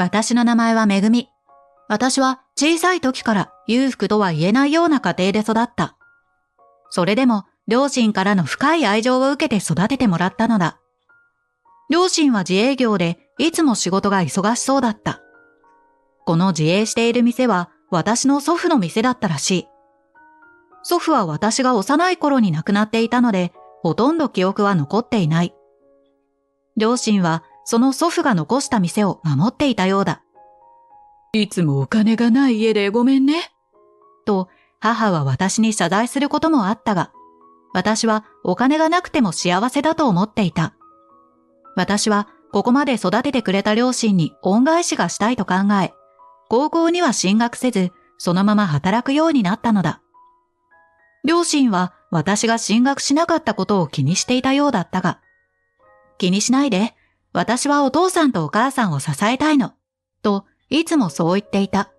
私の名前はめぐみ。私は小さい時から裕福とは言えないような家庭で育った。それでも両親からの深い愛情を受けて育ててもらったのだ。両親は自営業でいつも仕事が忙しそうだった。この自営している店は私の祖父の店だったらしい。祖父は私が幼い頃に亡くなっていたので、ほとんど記憶は残っていない。両親はその祖父が残した店を守っていたようだ。いつもお金がない家でごめんね。と母は私に謝罪することもあったが、私はお金がなくても幸せだと思っていた。私はここまで育ててくれた両親に恩返しがしたいと考え、高校には進学せず、そのまま働くようになったのだ。両親は私が進学しなかったことを気にしていたようだったが、気にしないで、私はお父さんとお母さんを支えたいの、といつもそう言っていた。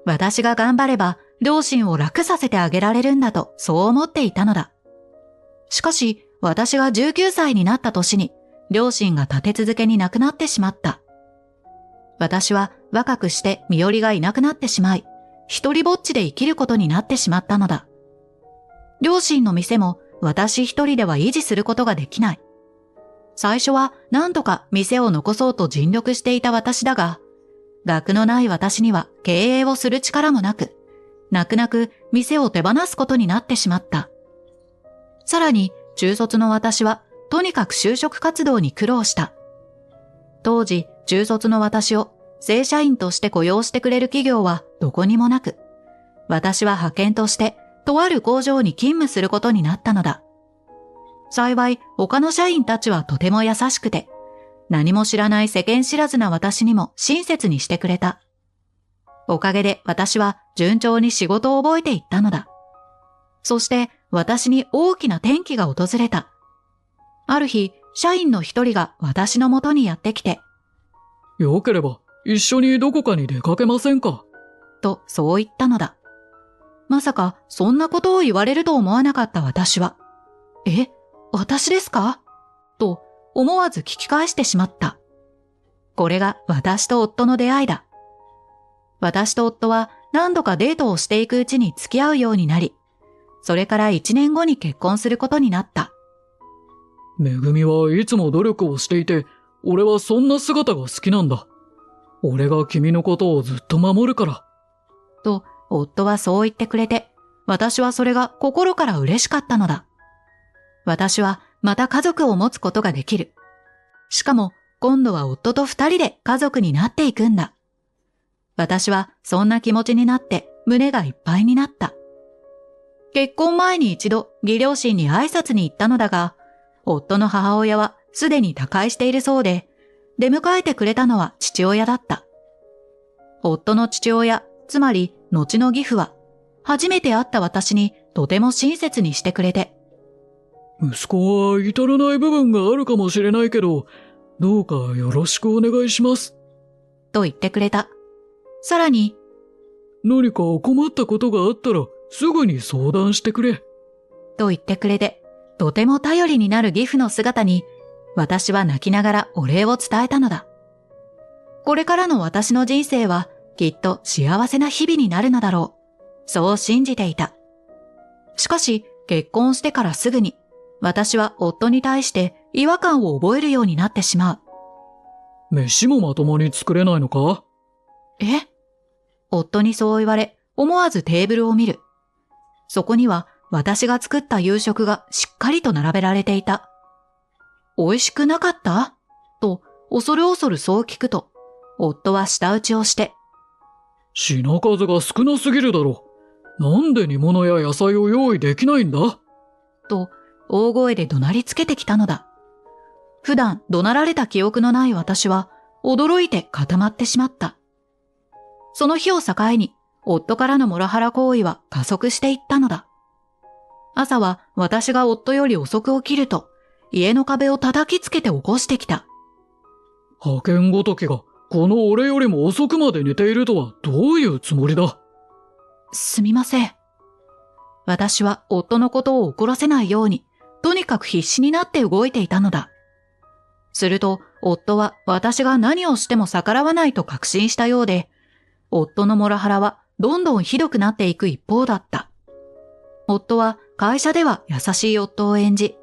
私が頑張れば両親を楽させてあげられるんだとそう思っていたのだ。しかし私が19歳になった年に両親が立て続けに亡くなってしまった。私は若くして身寄りがいなくなってしまい、一人ぼっちで生きることになってしまったのだ。両親の店も私一人では維持することができない。最初は何とか店を残そうと尽力していた私だが、学のない私には経営をする力もなく、泣く泣く店を手放すことになってしまった。さらに中卒の私はとにかく就職活動に苦労した。当時中卒の私を正社員として雇用してくれる企業はどこにもなく、私は派遣としてとある工場に勤務することになったのだ。幸い他の社員たちはとても優しくて、何も知らない世間知らずな私にも親切にしてくれた。おかげで私は順調に仕事を覚えていったのだ。そして私に大きな転機が訪れた。ある日、社員の一人が私の元にやってきて、よければ一緒にどこかに出かけませんかとそう言ったのだ。まさかそんなことを言われると思わなかった私は、私ですかと思わず聞き返してしまった。これが私と夫の出会いだ。私と夫は何度かデートをしていくうちに付き合うようになり、それから1年後に結婚することになった。めぐみはいつも努力をしていて、俺はそんな姿が好きなんだ。俺が君のことをずっと守るから。と夫はそう言ってくれて、私はそれが心から嬉しかったのだ。私はまた家族を持つことができる。しかも今度は夫と2人で家族になっていくんだ。私はそんな気持ちになって胸がいっぱいになった。結婚前に一度義両親に挨拶に行ったのだが、夫の母親はすでに他界しているそうで、出迎えてくれたのは父親だった。夫の父親、つまり後の義父は、初めて会った私にとても親切にしてくれて、息子は至らない部分があるかもしれないけど、どうかよろしくお願いします。と言ってくれた。さらに、何か困ったことがあったらすぐに相談してくれ。と言ってくれて、とても頼りになる義父の姿に、私は泣きながらお礼を伝えたのだ。これからの私の人生はきっと幸せな日々になるのだろう。そう信じていた。しかし結婚してからすぐに、私は夫に対して違和感を覚えるようになってしまう。飯もまともに作れないのか？夫にそう言われ、思わずテーブルを見る。そこには私が作った夕食がしっかりと並べられていた。美味しくなかった？と恐る恐るそう聞くと、夫は舌打ちをして、品数が少なすぎるだろう。なんで煮物や野菜を用意できないんだ？と大声で怒鳴りつけてきたのだ。普段怒鳴られた記憶のない私は驚いて固まってしまった。その日を境に夫からのモラハラ行為は加速していったのだ。朝は私が夫より遅く起きると家の壁を叩きつけて起こしてきた。派遣ごときがこの俺よりも遅くまで寝ているとはどういうつもりだ？すみません。私は夫のことを怒らせないようにとにかく必死になって動いていたのだ。すると夫は私が何をしても逆らわないと確信したようで、夫のモラハラはどんどんひどくなっていく一方だった。夫は会社では優しい夫を演じ、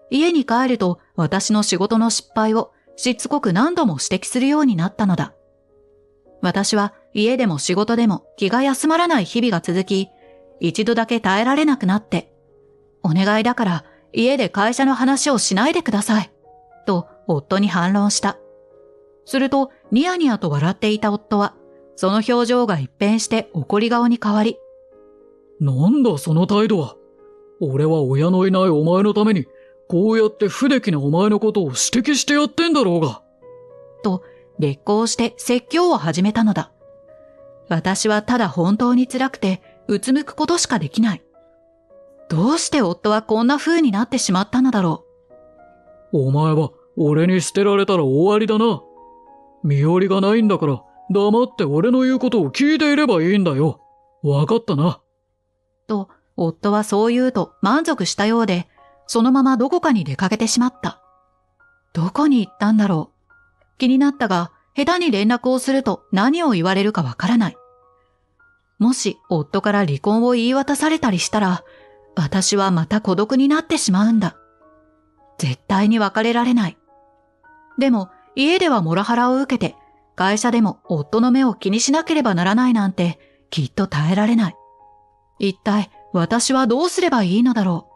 家に帰ると私の仕事の失敗をしつこく何度も指摘するようになったのだ。私は家でも仕事でも気が休まらない日々が続き、一度だけ耐えられなくなって、お願いだから家で会社の話をしないでください、と夫に反論した。するとニヤニヤと笑っていた夫は、その表情が一変して怒り顔に変わり、なんだその態度は。俺は親のいないお前のために、こうやって不出来なお前のことを指摘してやってんだろうが。と激高して説教を始めたのだ。私はただ本当に辛くて、うつむくことしかできない。どうして夫はこんな風になってしまったのだろう。お前は俺に捨てられたら終わりだな。身寄りがないんだから黙って俺の言うことを聞いていればいいんだよ。わかったな。と夫はそう言うと満足したようで、そのままどこかに出かけてしまった。どこに行ったんだろう。気になったが、下手に連絡をすると何を言われるかわからない。もし夫から離婚を言い渡されたりしたら、私はまた孤独になってしまうんだ。絶対に別れられない。でも家ではモラハラを受けて、会社でも夫の目を気にしなければならないなんてきっと耐えられない。一体私はどうすればいいのだろ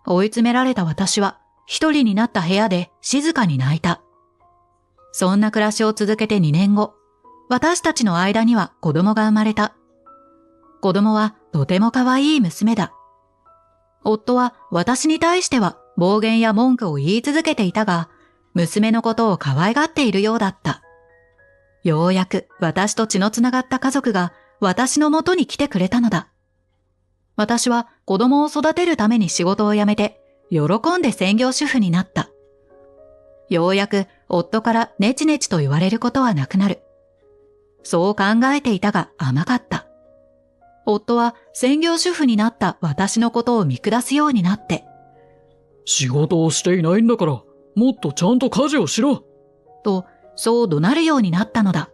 う。追い詰められた私は一人になった部屋で静かに泣いた。そんな暮らしを続けて2年後、私たちの間には子供が生まれた。子供はとても可愛い娘だ。夫は私に対しては暴言や文句を言い続けていたが、娘のことを可愛がっているようだった。ようやく私と血のつながった家族が私の元に来てくれたのだ。私は子供を育てるために仕事を辞めて、喜んで専業主婦になった。ようやく夫からネチネチと言われることはなくなる。そう考えていたが甘かった。夫は専業主婦になった私のことを見下すようになって、仕事をしていないんだから、もっとちゃんと家事をしろと、そう怒鳴るようになったのだ。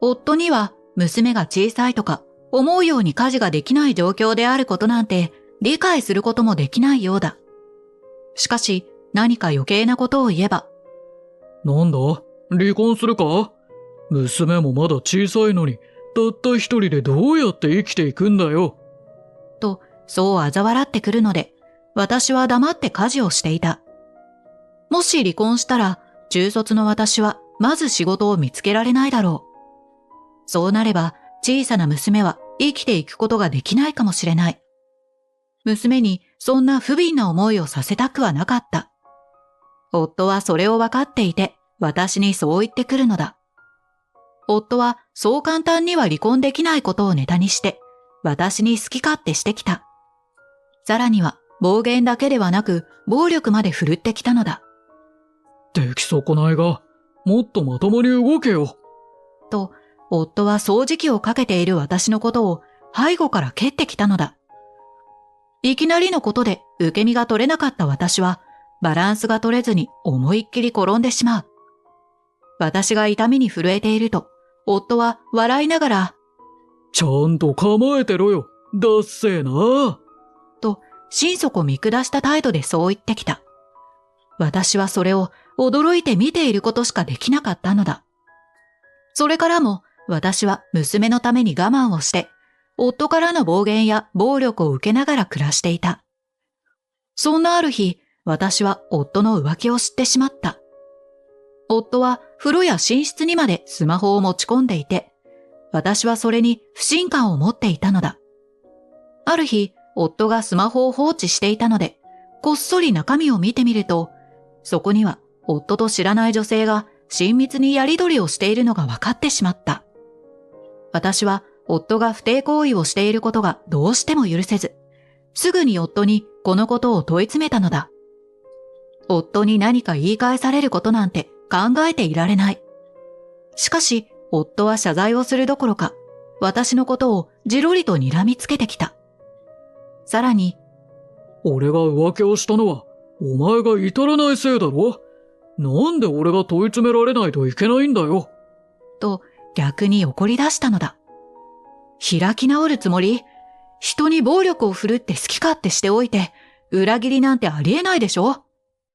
夫には娘が小さいとか、思うように家事ができない状況であることなんて理解することもできないようだ。しかし何か余計なことを言えば、なんだ離婚するか。娘もまだ小さいのに、たった一人でどうやって生きていくんだよ。と、そう嘲笑ってくるので、私は黙って家事をしていた。もし離婚したら、中卒の私はまず仕事を見つけられないだろう。そうなれば、小さな娘は生きていくことができないかもしれない。娘にそんな不憫な思いをさせたくはなかった。夫はそれを分かっていて、私にそう言ってくるのだ。夫はそう簡単には離婚できないことをネタにして、私に好き勝手してきた。さらには暴言だけではなく、暴力まで振るってきたのだ。出来損ないが、もっとまともに動けよ。と、夫は掃除機をかけている私のことを背後から蹴ってきたのだ。いきなりのことで受け身が取れなかった私は、バランスが取れずに思いっきり転んでしまう。私が痛みに震えていると、夫は笑いながら、ちゃんと構えてろよ、だっせーな。と、心底見下した態度でそう言ってきた。私はそれを驚いて見ていることしかできなかったのだ。それからも私は娘のために我慢をして、夫からの暴言や暴力を受けながら暮らしていた。そんなある日、私は夫の浮気を知ってしまった。夫は風呂や寝室にまでスマホを持ち込んでいて、私はそれに不信感を持っていたのだ。ある日、夫がスマホを放置していたので、こっそり中身を見てみると、そこには夫と知らない女性が親密にやり取りをしているのが分かってしまった。私は夫が不貞行為をしていることがどうしても許せず、すぐに夫にこのことを問い詰めたのだ。夫に何か言い返されることなんて考えていられない。しかし、夫は謝罪をするどころか、私のことをじろりと睨みつけてきた。さらに、俺が浮気をしたのは、お前が至らないせいだろ。なんで俺が問い詰められないといけないんだよ。と逆に怒り出したのだ。開き直るつもり？人に暴力を振るって好き勝手しておいて、裏切りなんてありえないでしょ？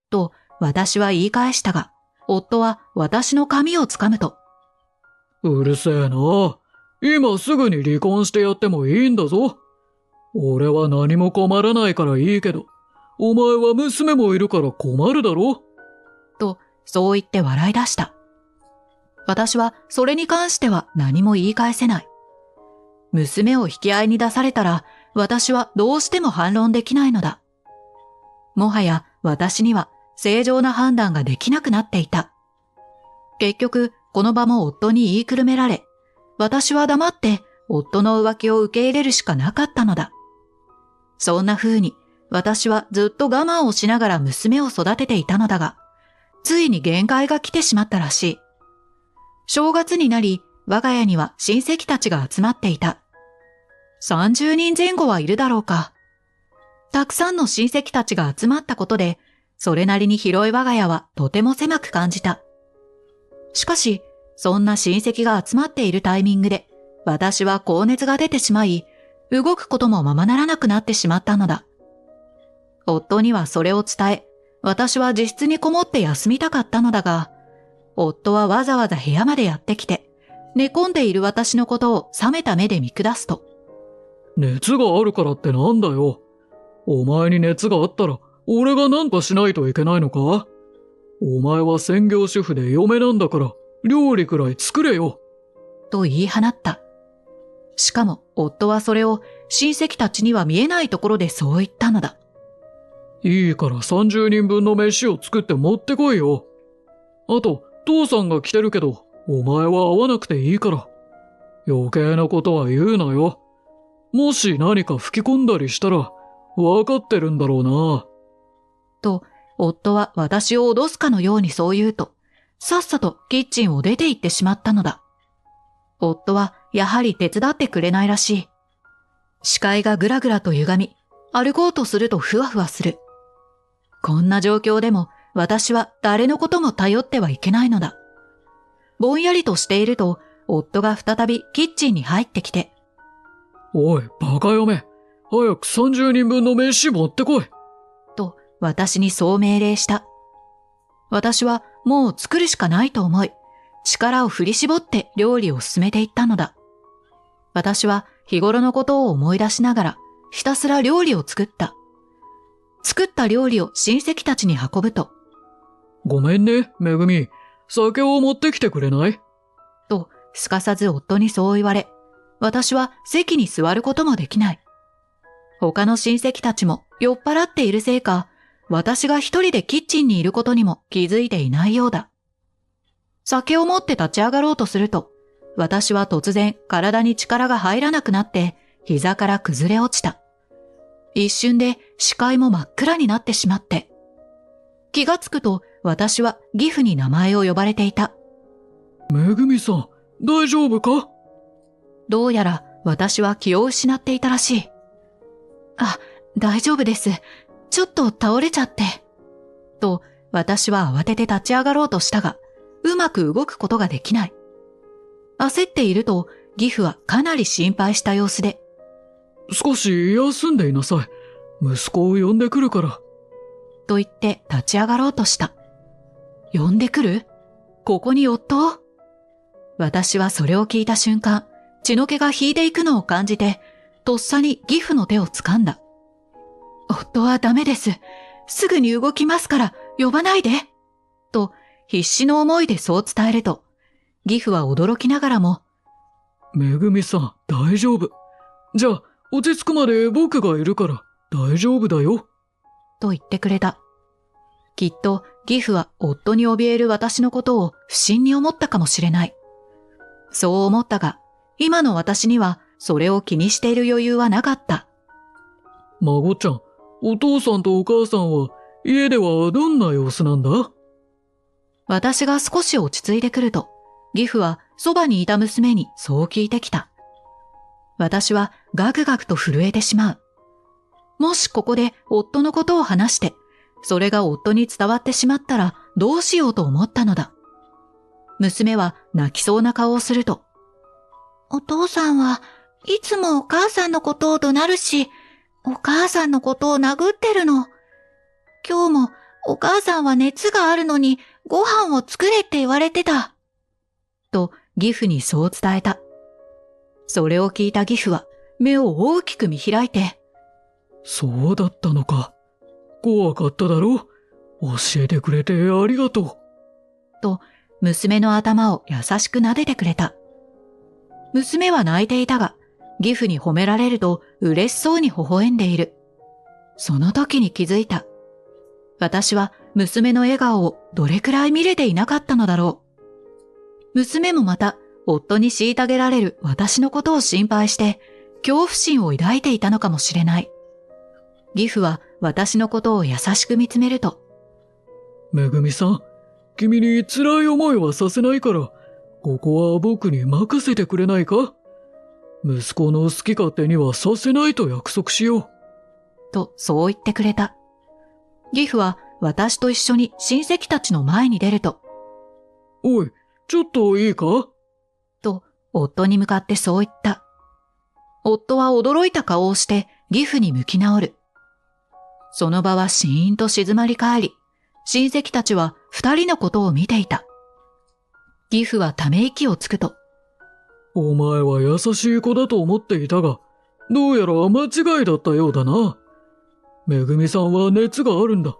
と私は言い返したが、夫は私の髪をつかむと。うるせえな。今すぐに離婚してやってもいいんだぞ。俺は何も困らないからいいけど、お前は娘もいるから困るだろ？と、そう言って笑い出した。私はそれに関しては何も言い返せない。娘を引き合いに出されたら、私はどうしても反論できないのだ。もはや私には正常な判断ができなくなっていた。結局、この場も夫に言いくるめられ、私は黙って夫の浮気を受け入れるしかなかったのだ。そんな風に私はずっと我慢をしながら娘を育てていたのだが、ついに限界が来てしまったらしい。正月になり、我が家には親戚たちが集まっていた。30人前後はいるだろうか。たくさんの親戚たちが集まったことで、それなりに広い我が家はとても狭く感じた。しかし、そんな親戚が集まっているタイミングで、私は高熱が出てしまい、動くこともままならなくなってしまったのだ。夫にはそれを伝え、私は自室にこもって休みたかったのだが、夫はわざわざ部屋までやってきて、寝込んでいる私のことを冷めた目で見下すと。熱があるからってなんだよ。お前に熱があったら、俺が何かしないといけないのか？お前は専業主婦で嫁なんだから、料理くらい作れよ。と言い放った。しかも夫はそれを親戚たちには見えないところでそう言ったのだ。いいから30人分の飯を作って持ってこいよ。あと、父さんが来てるけど、お前は会わなくていいから。余計なことは言うなよ。もし何か吹き込んだりしたら、わかってるんだろうな。と、夫は私を脅すかのようにそう言うと、さっさとキッチンを出て行ってしまったのだ。夫はやはり手伝ってくれないらしい。視界がぐらぐらと歪み、歩こうとするとふわふわする。こんな状況でも私は誰のことも頼ってはいけないのだ。ぼんやりとしていると、夫が再びキッチンに入ってきて。おい、バカ嫁。早く30人分の飯持ってこい。と、私にそう命令した。私はもう作るしかないと思い、力を振り絞って料理を進めていったのだ。私は日頃のことを思い出しながら、ひたすら料理を作った。作った料理を親戚たちに運ぶと。ごめんね、めぐみ。酒を持ってきてくれない？と、すかさず夫にそう言われ、私は席に座ることもできない。他の親戚たちも酔っ払っているせいか、私が一人でキッチンにいることにも気づいていないようだ。酒を持って立ち上がろうとすると、私は突然体に力が入らなくなって膝から崩れ落ちた。一瞬で視界も真っ暗になってしまって。気がつくと私は義父に名前を呼ばれていた。めぐみさん、大丈夫か？どうやら私は気を失っていたらしい。あ、大丈夫です。ちょっと倒れちゃって。と、私は慌てて立ち上がろうとしたが、うまく動くことができない。焦っていると、義父はかなり心配した様子で。少し休んでいなさい。息子を呼んでくるから。と言って立ち上がろうとした。呼んでくる？ここに夫を？私はそれを聞いた瞬間、血の気が引いていくのを感じて、とっさに義父の手を掴んだ。夫はダメです。すぐに動きますから呼ばないで。と必死の思いでそう伝えると、義父は驚きながらも、めぐみさん、大丈夫。じゃあ、落ち着くまで僕がいるから大丈夫だよ。と言ってくれた。きっと義父は夫に怯える私のことを不審に思ったかもしれない。そう思ったが、今の私にはそれを気にしている余裕はなかった。孫ちゃん、お父さんとお母さんは家ではどんな様子なんだ？私が少し落ち着いてくると、義父はそばにいた娘にそう聞いてきた。私はガクガクと震えてしまう。もしここで夫のことを話して、それが夫に伝わってしまったらどうしようと思ったのだ。娘は泣きそうな顔をすると、お父さんはいつもお母さんのことを怒鳴るし、お母さんのことを殴ってるの。今日もお母さんは熱があるのにご飯を作れって言われてた。と義父にそう伝えた。それを聞いた義父は目を大きく見開いて、そうだったのか。怖かっただろ。教えてくれてありがとう。と娘の頭を優しく撫でてくれた。娘は泣いていたが、義父に褒められると嬉しそうに微笑んでいる。その時に気づいた。私は娘の笑顔をどれくらい見れていなかったのだろう。娘もまた夫に虐げられる私のことを心配して恐怖心を抱いていたのかもしれない。義父は私のことを優しく見つめると、めぐみさん、君に辛い思いはさせないから、ここは僕に任せてくれないか？息子の好き勝手にはさせないと約束しよう。とそう言ってくれた。義父は私と一緒に親戚たちの前に出ると、おい、ちょっといいか？と夫に向かってそう言った。夫は驚いた顔をして義父に向き直る。その場はシーンと静まり返り、親戚たちは二人のことを見ていた。義父はため息をつくと、お前は優しい子だと思っていたが、どうやら間違いだったようだな。めぐみさんは熱があるんだ。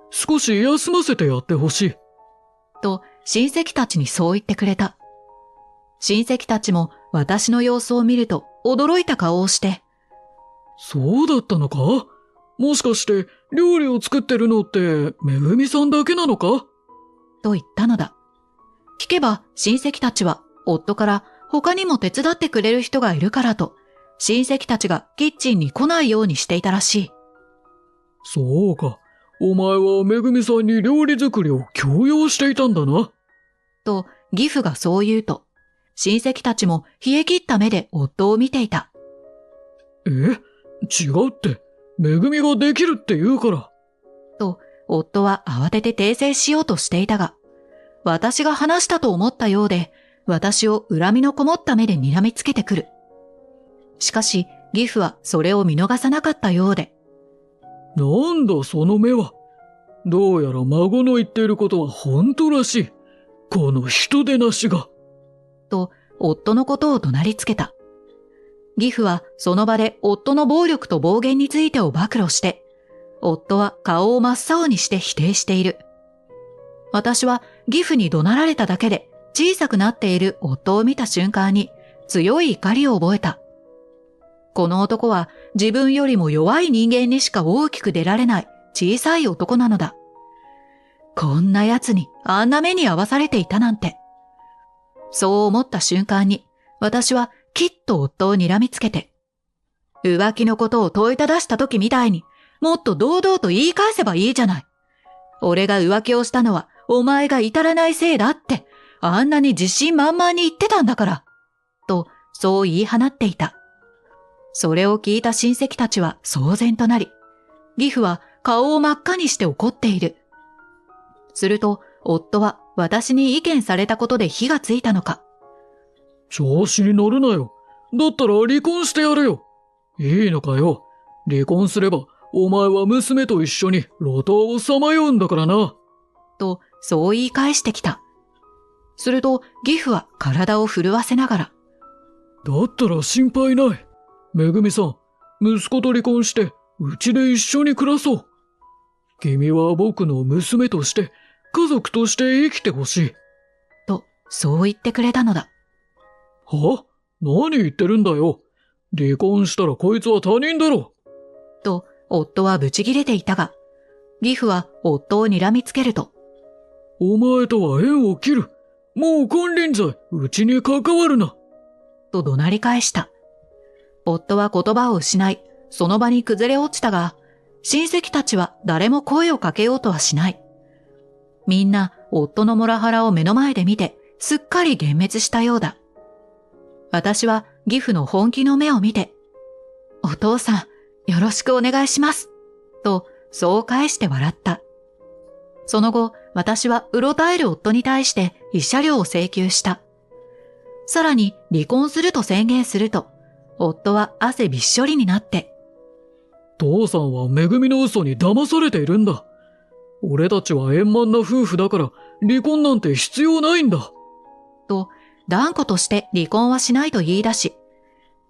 少し休ませてやってほしい。と親戚たちにそう言ってくれた。親戚たちも私の様子を見ると驚いた顔をして、そうだったのか？もしかして料理を作ってるのってめぐみさんだけなのか？と言ったのだ。聞けば親戚たちは夫から他にも手伝ってくれる人がいるからと、親戚たちがキッチンに来ないようにしていたらしい。そうか。お前はめぐみさんに料理作りを強要していたんだな。と義父がそう言うと、親戚たちも冷え切った目で夫を見ていた。違うって、めぐみができるって言うから。と夫は慌てて訂正しようとしていたが、私が話したと思ったようで、私を恨みのこもった目で睨みつけてくる。しかし義父はそれを見逃さなかったようで、なんだその目は。どうやら孫の言っていることは本当らしい。この人でなしが。と夫のことを怒鳴りつけた。義父はその場で夫の暴力と暴言についてを暴露して、夫は顔を真っ青にして否定している。私は義父に怒鳴られただけで小さくなっている夫を見た瞬間に強い怒りを覚えた。この男は自分よりも弱い人間にしか大きく出られない小さい男なのだ。こんな奴にあんな目に遭わされていたなんて。そう思った瞬間に私はきっと夫を睨みつけて、浮気のことを問いただした時みたいにもっと堂々と言い返せばいいじゃない。俺が浮気をしたのはお前が至らないせいだってあんなに自信満々に言ってたんだから。とそう言い放っていた。それを聞いた親戚たちは騒然となり、義父は顔を真っ赤にして怒っている。すると夫は私に意見されたことで火がついたのか。調子に乗るなよ。だったら離婚してやれよ。いいのかよ。離婚すればお前は娘と一緒に路頭をさまようんだからな。とそう言い返してきた。すると義父は体を震わせながら、だったら心配ない。めぐみさん、息子と離婚して、うちで一緒に暮らそう。君は僕の娘として、家族として生きてほしい。と、そう言ってくれたのだ。は？何言ってるんだよ。離婚したらこいつは他人だろ。と、夫はブチ切れていたが、義父は夫を睨みつけると、お前とは縁を切る。もう金輪際、うちに関わるな。と怒鳴り返した。夫は言葉を失い、その場に崩れ落ちたが、親戚たちは誰も声をかけようとはしない。みんな夫のモラハラを目の前で見て、すっかり幻滅したようだ。私は義父の本気の目を見て、お父さん、よろしくお願いします。と、そう返して笑った。その後、私はうろたえる夫に対して慰謝料を請求した。さらに離婚すると宣言すると、夫は汗びっしょりになって、父さんはめぐみの嘘に騙されているんだ。俺たちは円満な夫婦だから離婚なんて必要ないんだ。と断固として離婚はしないと言い出し、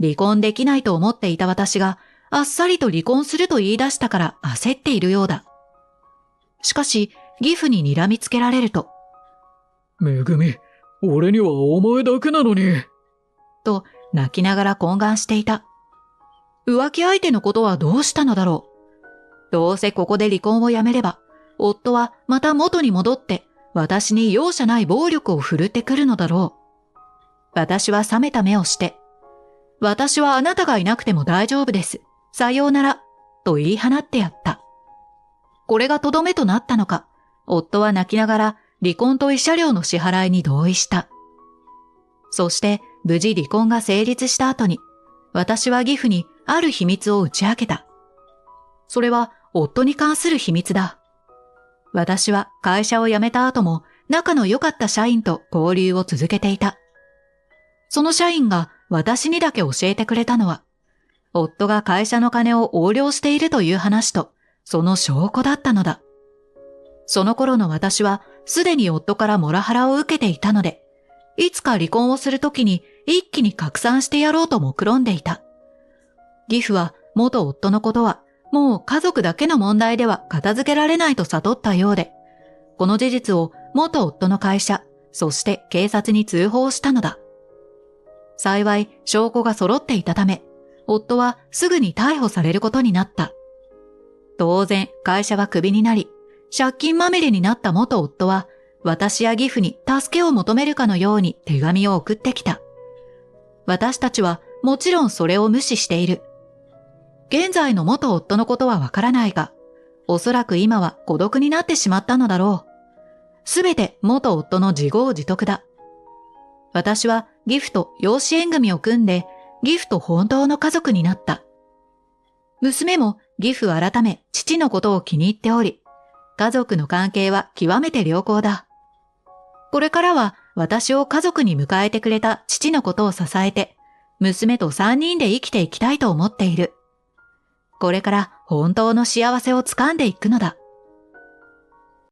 離婚できないと思っていた私があっさりと離婚すると言い出したから焦っているようだ。しかし義父に睨みつけられると、めぐみ、俺にはお前だけなのに。と泣きながら懇願していた。浮気相手のことはどうしたのだろう。どうせここで離婚をやめれば、夫はまた元に戻って私に容赦ない暴力を振るってくるのだろう。私は冷めた目をして、私はあなたがいなくても大丈夫です。さようなら、と言い放ってやった。これがとどめとなったのか、夫は泣きながら離婚と慰謝料の支払いに同意した。そして無事離婚が成立した後に、私は義父にある秘密を打ち明けた。それは夫に関する秘密だ。私は会社を辞めた後も仲の良かった社員と交流を続けていた。その社員が私にだけ教えてくれたのは、夫が会社の金を横領しているという話と、その証拠だったのだ。その頃の私はすでに夫からモラハラを受けていたので、いつか離婚をするときに一気に拡散してやろうと目論んでいた。義父は元夫のことはもう家族だけの問題では片付けられないと悟ったようで、この事実を元夫の会社、そして警察に通報したのだ。幸い証拠が揃っていたため、夫はすぐに逮捕されることになった。当然会社はクビになり、借金まみれになった元夫は、私や義父に助けを求めるかのように手紙を送ってきた。私たちはもちろんそれを無視している。現在の元夫のことはわからないが、おそらく今は孤独になってしまったのだろう。すべて元夫の自業自得だ。私は義父と養子縁組を組んで、義父と本当の家族になった。娘も義父改め父のことを気に入っており、家族の関係は極めて良好だ。これからは私を家族に迎えてくれた父のことを支えて、娘と3人で生きていきたいと思っている。これから本当の幸せをつかんでいくのだ。